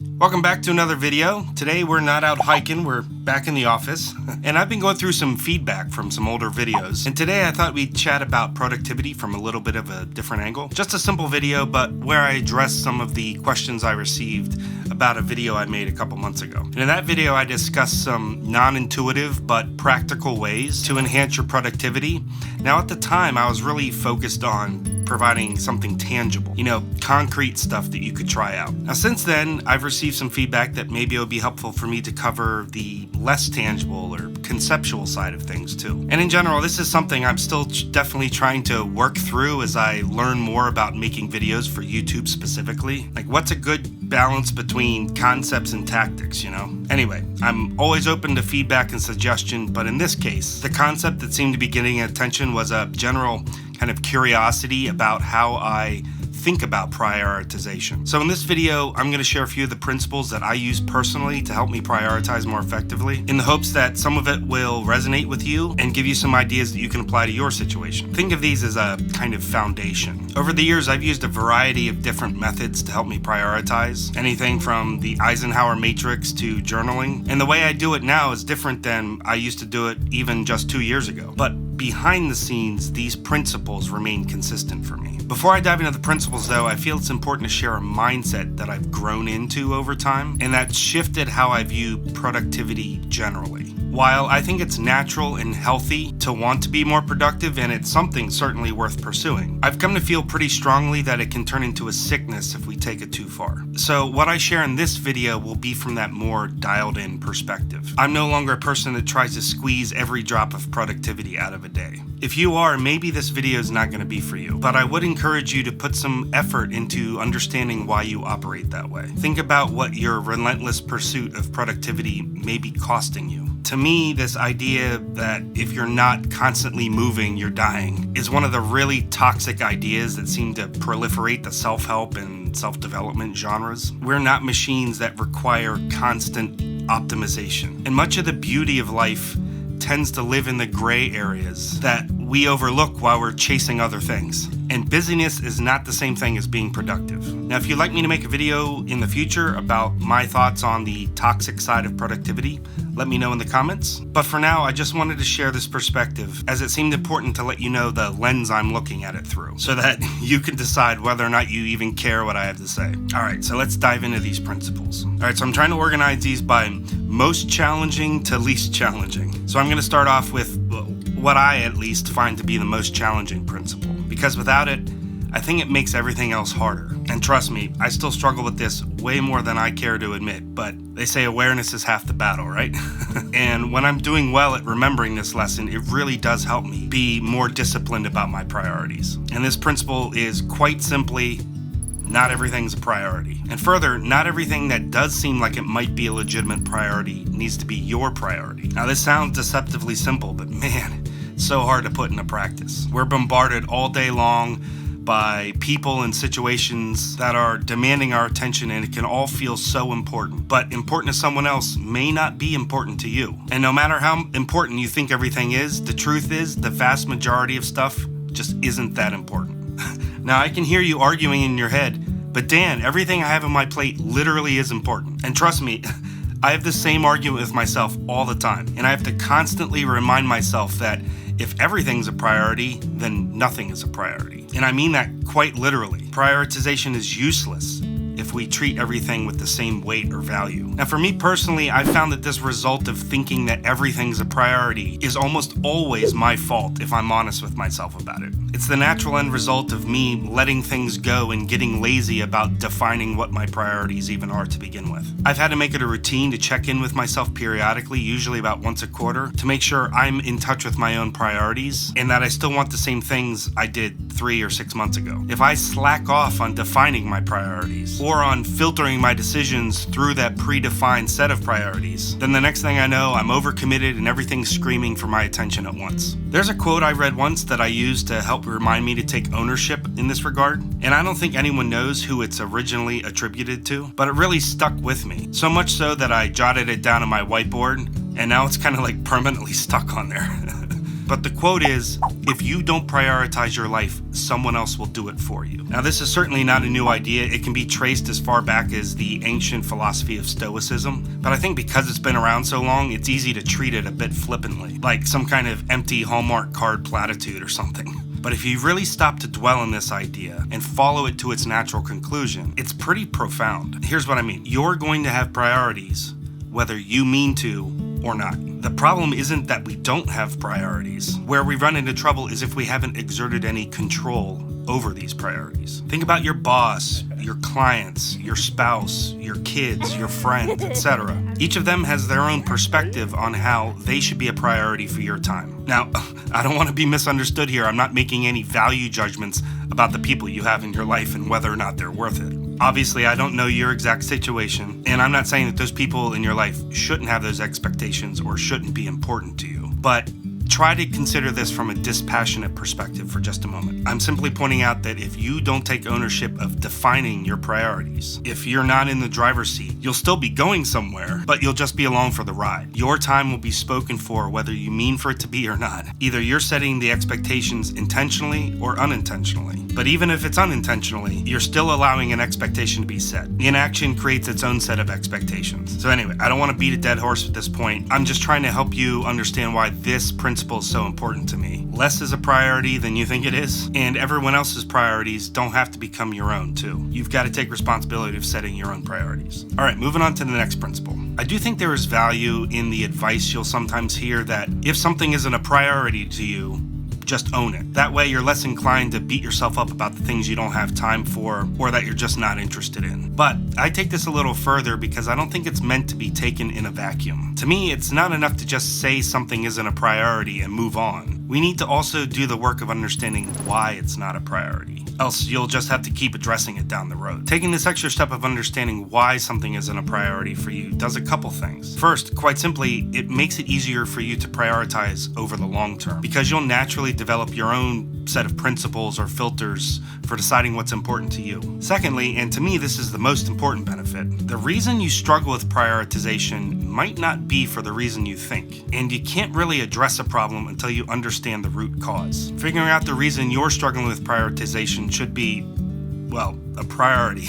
Welcome back to another video. Today we're not out hiking, we're back in the office. And I've been going through some feedback from some older videos. And today I thought we'd chat about productivity from a little bit of a different angle. Just a simple video, but where I address some of the questions I received about a video I made a couple months ago. And in that video I discussed some non-intuitive but practical ways to enhance your productivity. Now at the time I was really focused on providing something tangible, concrete stuff that you could try out. Now since then, I've received some feedback that maybe it would be helpful for me to cover the less tangible or conceptual side of things too. And in general, this is something I'm still definitely trying to work through as I learn more about making videos for YouTube specifically. Like, what's a good balance between concepts and tactics, Anyway, I'm always open to feedback and suggestion, but in this case, the concept that seemed to be getting attention was a general kind of curiosity about how I think about prioritization. So in this video, I'm going to share a few of the principles that I use personally to help me prioritize more effectively, in the hopes that some of it will resonate with you and give you some ideas that you can apply to your situation. Think of these as a kind of foundation. Over the years, I've used a variety of different methods to help me prioritize, anything from the Eisenhower matrix to journaling. And the way I do it now is different than I used to do it even just 2 years ago. But behind the scenes, these principles remain consistent for me. Before I dive into the principles though, I feel it's important to share a mindset that I've grown into over time, and that's shifted how I view productivity generally. While I think it's natural and healthy to want to be more productive, and it's something certainly worth pursuing, I've come to feel pretty strongly that it can turn into a sickness if we take it too far. So what I share in this video will be from that more dialed in perspective. I'm no longer a person that tries to squeeze every drop of productivity out of a day. If you are, maybe this video is not going to be for you, but I would encourage you to put some effort into understanding why you operate that way. Think about what your relentless pursuit of productivity may be costing you. To me, this idea that if you're not constantly moving, you're dying is one of the really toxic ideas that seem to proliferate the self-help and self-development genres. We're not machines that require constant optimization. And much of the beauty of life tends to live in the gray areas that we overlook while we're chasing other things. And busyness is not the same thing as being productive. Now, if you'd like me to make a video in the future about my thoughts on the toxic side of productivity, let me know in the comments. But for now, I just wanted to share this perspective as it seemed important to let you know the lens I'm looking at it through, so that you can decide whether or not you even care what I have to say. All right, so let's dive into these principles. All right, so I'm trying to organize these by most challenging to least challenging. So I'm going to start off with what I at least find to be the most challenging principle, because without it, I think it makes everything else harder. And trust me, I still struggle with this way more than I care to admit, but they say awareness is half the battle, right? And when I'm doing well at remembering this lesson, it really does help me be more disciplined about my priorities. And this principle is quite simply, not everything's a priority. And further, not everything that does seem like it might be a legitimate priority needs to be your priority. Now this sounds deceptively simple, but man, it's so hard to put into practice. We're bombarded all day long by people and situations that are demanding our attention, and it can all feel so important. But important to someone else may not be important to you. And no matter how important you think everything is, the truth is the vast majority of stuff just isn't that important. Now I can hear you arguing in your head, but Dan, everything I have on my plate literally is important. And trust me, I have the same argument with myself all the time. And I have to constantly remind myself that if everything's a priority, then nothing is a priority. And I mean that quite literally. Prioritization is useless if we treat everything with the same weight or value. Now for me personally, I found that this result of thinking that everything's a priority is almost always my fault if I'm honest with myself about it. It's the natural end result of me letting things go and getting lazy about defining what my priorities even are to begin with. I've had to make it a routine to check in with myself periodically, usually about once a quarter, to make sure I'm in touch with my own priorities and that I still want the same things I did 3 or 6 months ago. If I slack off on defining my priorities or on filtering my decisions through that predefined set of priorities, then the next thing I know, I'm overcommitted and everything's screaming for my attention at once. There's a quote I read once that I used to help remind me to take ownership in this regard, and I don't think anyone knows who it's originally attributed to, but it really stuck with me. So much so that I jotted it down on my whiteboard, and now it's kind of like permanently stuck on there. But the quote is, if you don't prioritize your life, someone else will do it for you. Now, this is certainly not a new idea. It can be traced as far back as the ancient philosophy of Stoicism. But I think because it's been around so long, it's easy to treat it a bit flippantly, like some kind of empty Hallmark card platitude or something. But if you really stop to dwell on this idea and follow it to its natural conclusion, it's pretty profound. Here's what I mean. You're going to have priorities, whether you mean to or not. The problem isn't that we don't have priorities. Where we run into trouble is if we haven't exerted any control over these priorities. Think about your boss, your clients, your spouse, your kids, your friends, etc. Each of them has their own perspective on how they should be a priority for your time. Now, I don't want to be misunderstood here. I'm not making any value judgments about the people you have in your life and whether or not they're worth it. Obviously, I don't know your exact situation, and I'm not saying that those people in your life shouldn't have those expectations or shouldn't be important to you. But try to consider this from a dispassionate perspective for just a moment. I'm simply pointing out that if you don't take ownership of defining your priorities, if you're not in the driver's seat, you'll still be going somewhere, but you'll just be along for the ride. Your time will be spoken for whether you mean for it to be or not. Either you're setting the expectations intentionally or unintentionally. But even if it's unintentionally, you're still allowing an expectation to be set. Inaction creates its own set of expectations. So anyway, I don't want to beat a dead horse at this point. I'm just trying to help you understand why this principle is so important to me. Less is a priority than you think it is, and everyone else's priorities don't have to become your own too. You've got to take responsibility of setting your own priorities. All right, moving on to the next principle. I do think there is value in the advice you'll sometimes hear that if something isn't a priority to you, just own it. That way you're less inclined to beat yourself up about the things you don't have time for or that you're just not interested in. But I take this a little further because I don't think it's meant to be taken in a vacuum. To me, it's not enough to just say something isn't a priority and move on. We need to also do the work of understanding why it's not a priority. Else you'll just have to keep addressing it down the road. Taking this extra step of understanding why something isn't a priority for you does a couple things. First, quite simply, it makes it easier for you to prioritize over the long term because you'll naturally develop your own set of principles or filters for deciding what's important to you. Secondly, and to me this is the most important benefit, the reason you struggle with prioritization might not be for the reason you think, and you can't really address a problem until you understand the root cause. Figuring out the reason you're struggling with prioritization should be, well, a priority.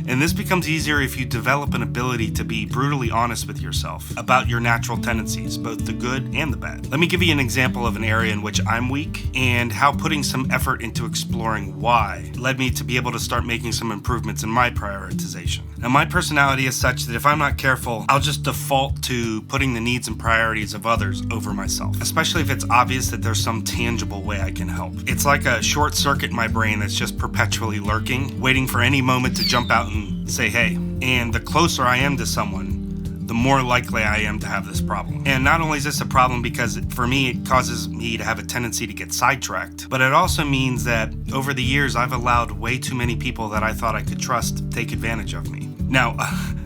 And this becomes easier if you develop an ability to be brutally honest with yourself about your natural tendencies, both the good and the bad. Let me give you an example of an area in which I'm weak and how putting some effort into exploring why led me to be able to start making some improvements in my prioritization. Now, my personality is such that if I'm not careful, I'll just default to putting the needs and priorities of others over myself, especially if it's obvious that there's some tangible way I can help. It's like a short circuit in my brain that's just perpetually lurking, waiting for any moment to jump out and say, hey. And the closer I am to someone, the more likely I am to have this problem. And not only is this a problem because for me it causes me to have a tendency to get sidetracked, but it also means that over the years I've allowed way too many people that I thought I could trust take advantage of me. Now,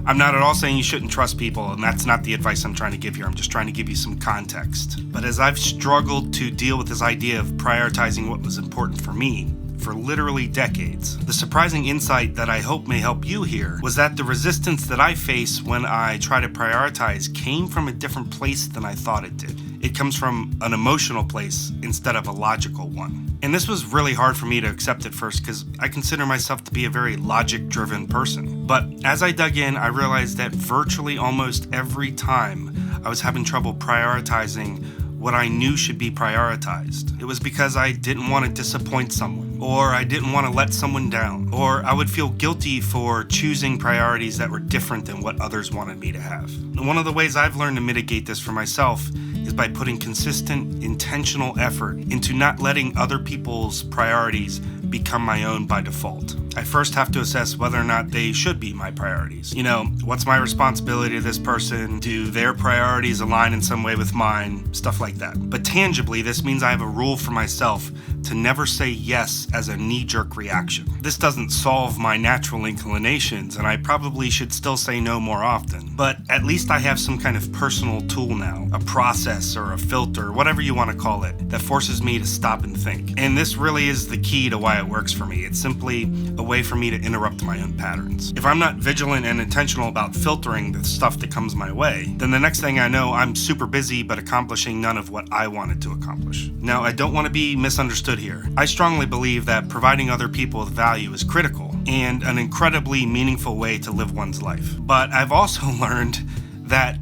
I'm not at all saying you shouldn't trust people, and that's not the advice I'm trying to give here. I'm just trying to give you some context. But as I've struggled to deal with this idea of prioritizing what was important for me, for literally decades, the surprising insight that I hope may help you here was that the resistance that I face when I try to prioritize came from a different place than I thought it did. It comes from an emotional place instead of a logical one. And this was really hard for me to accept at first because I consider myself to be a very logic-driven person. But as I dug in, I realized that virtually almost every time I was having trouble prioritizing what I knew should be prioritized, it was because I didn't want to disappoint someone, or I didn't want to let someone down, or I would feel guilty for choosing priorities that were different than what others wanted me to have. And one of the ways I've learned to mitigate this for myself is by putting consistent, intentional effort into not letting other people's priorities become my own by default. I first have to assess whether or not they should be my priorities. You know, what's my responsibility to this person? Do their priorities align in some way with mine? Stuff like that. But tangibly, this means I have a rule for myself to never say yes as a knee-jerk reaction. This doesn't solve my natural inclinations, and I probably should still say no more often. But at least I have some kind of personal tool now, a process or a filter, whatever you want to call it, that forces me to stop and think. And this really is the key to why it works for me. It's simply a way for me to interrupt my own patterns. If I'm not vigilant and intentional about filtering the stuff that comes my way, then the next thing I know, I'm super busy but accomplishing none of what I wanted to accomplish. Now, I don't want to be misunderstood here. I strongly believe that providing other people with value is critical and an incredibly meaningful way to live one's life. But I've also learned that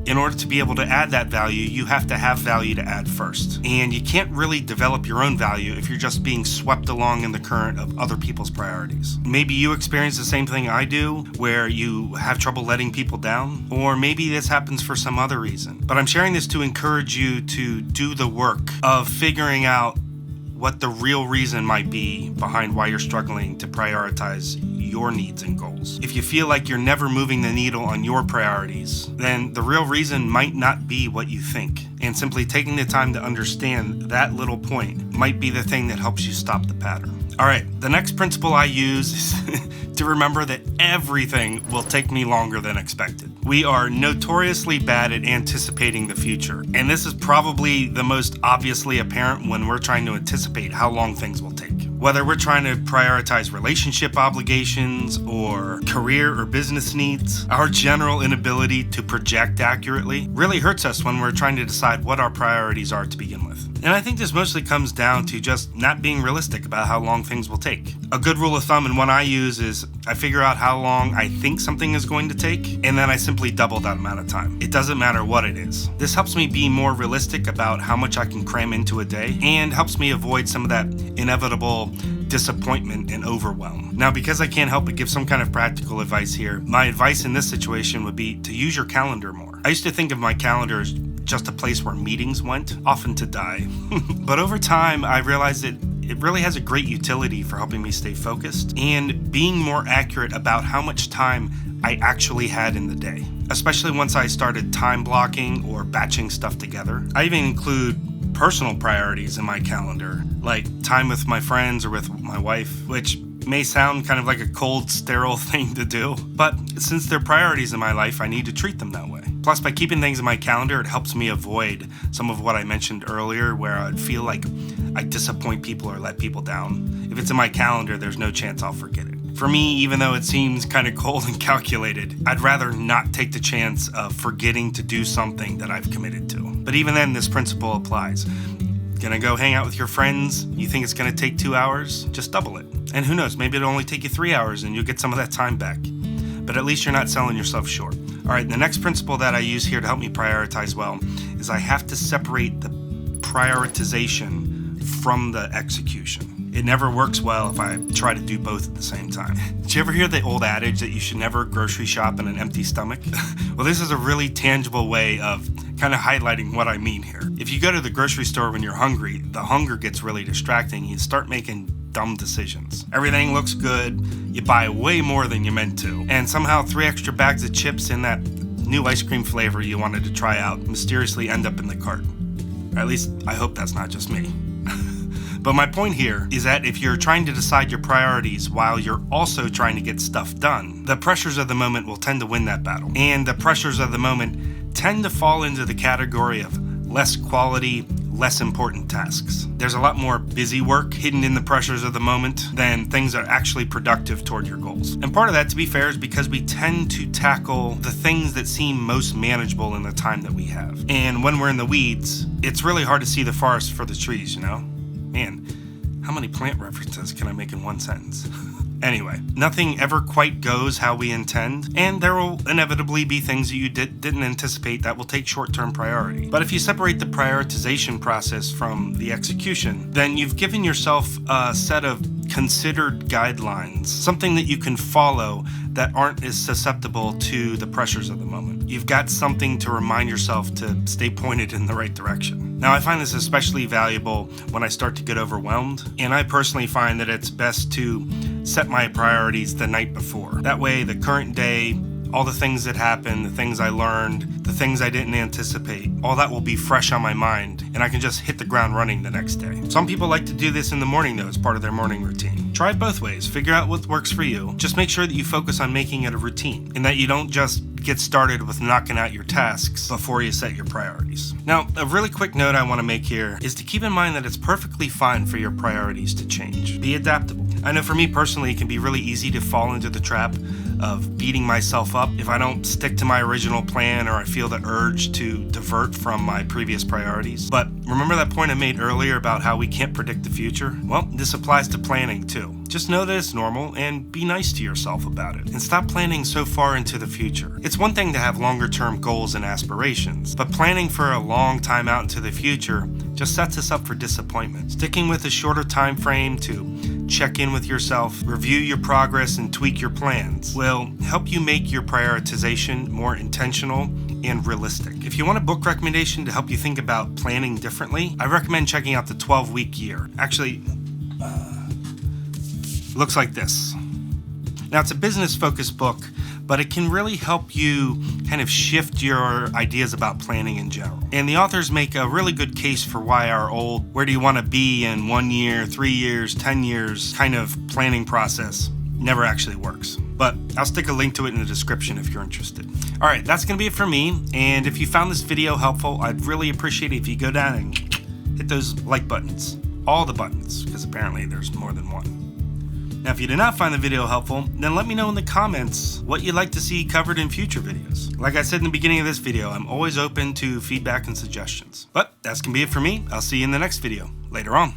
in order to be able to add that value, you have to have value to add first. And you can't really develop your own value if you're just being swept along in the current of other people's priorities. Maybe you experience the same thing I do, where you have trouble letting people down, or maybe this happens for some other reason. But I'm sharing this to encourage you to do the work of figuring out what the real reason might be behind why you're struggling to prioritize your needs and goals. If you feel like you're never moving the needle on your priorities, then the real reason might not be what you think. And simply taking the time to understand that little point might be the thing that helps you stop the pattern. All right, the next principle I use is to remember that everything will take me longer than expected. We are notoriously bad at anticipating the future, and this is probably the most obviously apparent when we're trying to anticipate how long things will take. Whether we're trying to prioritize relationship obligations or career or business needs, our general inability to project accurately really hurts us when we're trying to decide what our priorities are to begin with. And I think this mostly comes down to just not being realistic about how long things will take. A good rule of thumb and one I use is I figure out how long I think something is going to take, and then I simply double that amount of time. It doesn't matter what it is. This helps me be more realistic about how much I can cram into a day and helps me avoid some of that inevitable disappointment and overwhelm. Now, because I can't help but give some kind of practical advice here, my advice in this situation would be to use your calendar more. I used to think of my calendar as just a place where meetings went, often to die. But over time, I realized that it really has a great utility for helping me stay focused and being more accurate about how much time I actually had in the day, especially once I started time blocking or batching stuff together. I even include personal priorities in my calendar, like time with my friends or with my wife, which may sound kind of like a cold, sterile thing to do, but since they're priorities in my life, I need to treat them that way. Plus, by keeping things in my calendar, it helps me avoid some of what I mentioned earlier, where I'd feel like I disappoint people or let people down. If it's in my calendar, there's no chance I'll forget it. For me, even though it seems kind of cold and calculated, I'd rather not take the chance of forgetting to do something that I've committed to. But even then, this principle applies. Gonna go hang out with your friends? You think it's gonna take 2 hours? Just double it. And who knows, maybe it'll only take you 3 hours and you'll get some of that time back. But at least you're not selling yourself short. All right, the next principle that I use here to help me prioritize well is I have to separate the prioritization from the execution. It never works well if I try to do both at the same time. Did you ever hear the old adage that you should never grocery shop on an empty stomach? Well, this is a really tangible way of kind of highlighting what I mean here. If you go to the grocery store when you're hungry, the hunger gets really distracting. You start making dumb decisions. Everything looks good, you buy way more than you meant to, and somehow 3 extra bags of chips in that new ice cream flavor you wanted to try out mysteriously end up in the cart. Or at least, I hope that's not just me. But my point here is that if you're trying to decide your priorities while you're also trying to get stuff done, the pressures of the moment will tend to win that battle. And the pressures of the moment tend to fall into the category of less quality, less important tasks. There's a lot more busy work hidden in the pressures of the moment than things that are actually productive toward your goals. And part of that, to be fair, is because we tend to tackle the things that seem most manageable in the time that we have. And when we're in the weeds, it's really hard to see the forest for the trees, you know? Man, how many plant references can I make in one sentence? Anyway, nothing ever quite goes how we intend, and there will inevitably be things that you didn't anticipate that will take short-term priority. But if you separate the prioritization process from the execution, then you've given yourself a set of considered guidelines, something that you can follow that aren't as susceptible to the pressures of the moment. You've got something to remind yourself to stay pointed in the right direction. Now, I find this especially valuable when I start to get overwhelmed, and I personally find that it's best to set my priorities the night before. That way, the current day, all the things that happened, the things I learned, the things I didn't anticipate, all that will be fresh on my mind, and I can just hit the ground running the next day. Some people like to do this in the morning, though, as part of their morning routine. Try it both ways. Figure out what works for you. Just make sure that you focus on making it a routine, and that you don't just get started with knocking out your tasks before you set your priorities. Now, a really quick note I want to make here is to keep in mind that it's perfectly fine for your priorities to change. Be adaptable. I know for me personally, it can be really easy to fall into the trap of beating myself up if I don't stick to my original plan or I feel the urge to divert from my previous priorities. But remember that point I made earlier about how we can't predict the future? Well, this applies to planning too. Just know that it's normal and be nice to yourself about it. And stop planning so far into the future. It's one thing to have longer term goals and aspirations, but planning for a long time out into the future just sets us up for disappointment. Sticking with a shorter time frame to check in with yourself, review your progress, and tweak your plans will help you make your prioritization more intentional and realistic. If you want a book recommendation to help you think about planning differently, I recommend checking out The 12-Week Year. Actually, looks like this. Now, it's a business-focused book, but it can really help you kind of shift your ideas about planning in general. And the authors make a really good case for why our old, where do you want to be in 1 year, 3 years, 10 years kind of planning process never actually works. But I'll stick a link to it in the description if you're interested. All right, that's going to be it for me. And if you found this video helpful, I'd really appreciate it if you go down and hit those like buttons. All the buttons, because apparently there's more than one. Now, if you did not find the video helpful, then let me know in the comments what you'd like to see covered in future videos. Like I said in the beginning of this video, I'm always open to feedback and suggestions. But that's going to be it for me. I'll see you in the next video later on.